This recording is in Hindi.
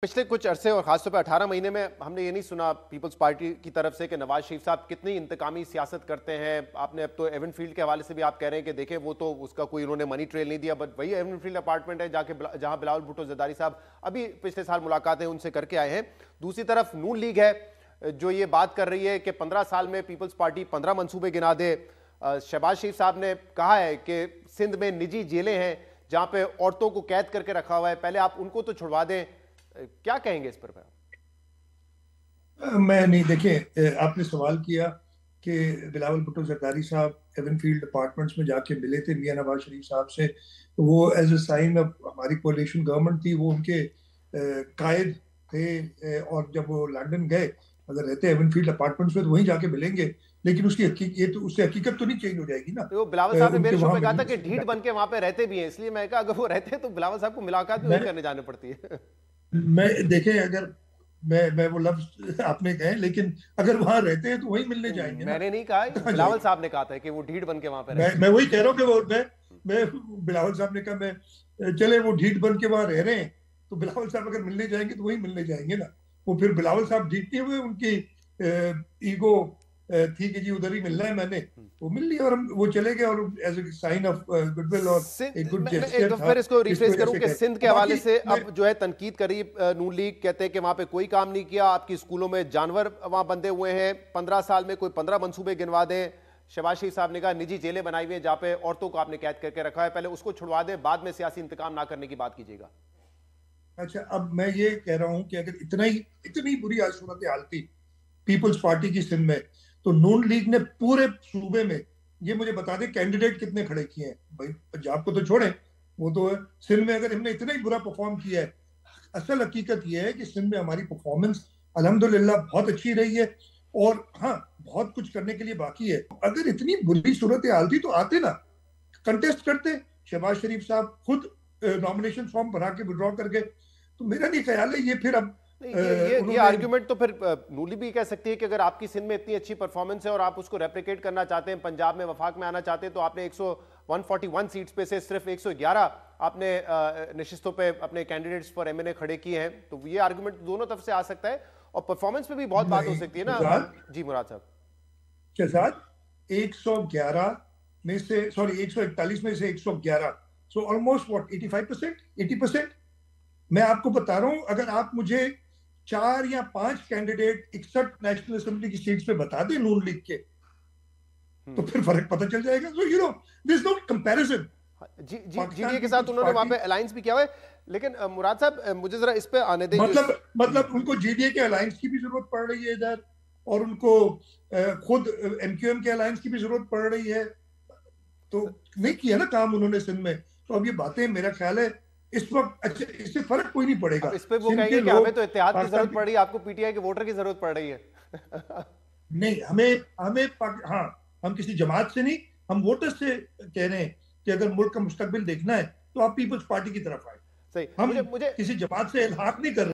पिछले कुछ अरसे और खासतौर पर 18 महीने में हमने ये नहीं सुना पीपल्स पार्टी की तरफ से कि नवाज शरीफ साहब कितनी इंतकामी सियासत करते हैं। आपने अब तो एवन फील्ड के हवाले से भी आप कह रहे हैं कि देखें वो तो उसका कोई उन्होंने मनी ट्रेल नहीं दिया, बट वही एवन फील्ड अपार्टमेंट है जहां बिलावल भुट्टो जरदारी साहब अभी पिछले साल मुलाकातें उनसे करके आए हैं। दूसरी तरफ नून लीग है जो ये बात कर रही है कि 15 साल में पीपल्स पार्टी 15 मनसूबे गिना दे। शहबाज शरीफ साहब ने कहा है कि सिंध में निजी जेलें हैं जहां पे औरतों को कैद करके रखा हुआ है, पहले आप उनको तो छुड़वा दें। क्या कहेंगे इस पर? मैं नहीं, देखें, आपने सवाल किया कि बिलावल भुट्टो जरदारी साहब एवन फील्ड अपार्टमेंट्स में जाके मिले थे मियां नवाज शरीफ साहब से। तो वो एज ए साइन ऑफ हमारी कोalition गवर्नमेंट थी, वो उनके कायद थे। और जब वो लंदन गए, अगर रहते एवन फील्ड अपार्टमेंट्स में तो वहीं जाके मिलेंगे। लेकिन ये तो उससे हकीकत तो नहीं चेंज हो जाएगी ना। तो बिलावल साहब ने उनके मेरे शो वहां पे कहा था कि मिलने ढीठ बन के वहां पे रहते भी हैं, इसलिए मैं कहा अगर वो रहते हैं तो बिलावल साहब को मुलाकात भी वहीं करने जाने पड़ती है। मैं देखें, अगर मैं वो लफ्ज आपने कहे, लेकिन अगर वहां रहते हैं तो वहीं मिलने जाएंगे ना। मैंने नहीं कहा, कहाँ बिलावल जाएंगे? साहब ने कहा था कि वो ढीठ बन के वहां पे रहते मैं वही कह रहा हूँ कि मैं बिलावल साहब ने कहा, मैं चले वो ढीठ बन के वहां रह रहे हैं तो बिलावल साहब अगर मिलने जाएंगे तो वहीं मिलने जाएंगे ना। वो फिर बिलावल साहब ढीठ नहीं हुए, उनकी ईगो थी कि जी उधर ही मिलना है मैंने। हैं। वो मिल लिया और हम वो चले गए, और as a sign of goodwill और एक गुड मैं एक जेस्चर दफा था। फिर इसको इसकी रिफ्रेश वजह करूं से कि कह, सिंध के हवाले बाकी से मैं अब जो है तनकीद करी। नून लीग कहते हैं कि वहां पे कोई काम नहीं किया, आपकी स्कूलों में जानवर वहां बंधे हुए हैं, 15 साल में कोई 15 मंसूबे गिनवा दें। शहबाज शरीफ साहब ने कहा निजी जेलें बनाई हुई हैं जहां पे औरतों को आपने कैद करके रखा है, पहले उसको छुड़वा दें, बाद में सियासी इंतकाम ना करने की बात कीजिएगा। अच्छा, अब मैं ये कह रहा हूं कि अगर इतनी बुरी आज सूरत हाल थी पीपल्स पार्टी की सिंध में, तो नून लीग ने पूरे सूबे में, ये मुझे बता दें, कैंडिडेट कितने खड़े किए हैं। भाई पंजाब को तो छोड़ें, वो तो है। सिंध में अगर हमने इतना ही बुरा परफॉर्म किया है, असल हकीकत यह है कि सिंध में हमारी परफॉर्मेंस अल्हम्दुलिल्लाह बहुत अच्छी रही है। और हाँ, बहुत कुछ करने के लिए बाकी है। अगर इतनी बुरी सूरत हाल थी तो आते ना, कंटेस्ट करते। शहबाज शरीफ साहब खुद नॉमिनेशन फॉर्म भरा के विड्रॉ करके। तो मेरा नहीं ख्याल है ये फिर अब नहीं, ये उन्होंने। आर्ग्यूमेंट तो फिर नूली भी कह सकती है कि अगर आपकी सिंध में इतनी अच्छी परफॉर्मेंस है और आप उसको रेप्लिकेट करना चाहते हैं, पंजाब में वफाक में आना चाहते हैं, तो आपने 141 सीट्स पे से सिर्फ 111 आपने नशिस्तों पे अपने कैंडिडेट्स फॉर एमएनए खड़े किए हैं। तो ये आर्ग्यूमेंट दोनों तरफ से आ सकता है और परफॉर्मेंस पे भी बहुत बात हो नहीं, सकती है ना। जी मुराद साहब, शहजाद, 111 में से, सॉरी 141 में से 111, सो ऑलमोस्ट व्हाट 85%, 80%। मैं आपको बता रहा हूं, अगर आप मुझे 4 या 5 कैंडिडेट 61 नेशनल असेंबली की सीट्स पे बता दें नून लीग के, तो फिर फर्क पता चल जाएगा। So this no comparison. जी जी, पाकिस्तान जीडीए के साथ पीपल्स उन्होंने वहां पार्टी, पे अलायंस भी किया हुआ है। लेकिन मुराद साहब, मुझे जरा इस पे आने दें मतलब उनको जीडीए के अलायंस की भी जरूरत पड़ रही है इधर, और उनको खुद एमक्यूएम के अलायंस की भी जरूरत पड़ रही है। तो नहीं किया ना काम उन्होंने सिंध में। तो अब ये बातें मेरा ख्याल है इस वक्त, अच्छा, इससे फर्क कोई नहीं अब पड़ेगा। इस पे वो सिंध के कहेंगे कि हमें लोग तो इत्तेहाद की पाकिस्तान जरूरत पड़ रही है, आपको पीटीआई के वोटर की जरूरत पड़ रही है। नहीं, हाँ, हम किसी जमात से नहीं, हम वोटर्स से कह रहे हैं कि अगर मुल्क का मुस्तकबिल देखना है तो आप पीपल्स पार्टी की तरफ आए। सही। हम मुझे मुझे किसी जमात से इल्हाक नहीं कर रहे।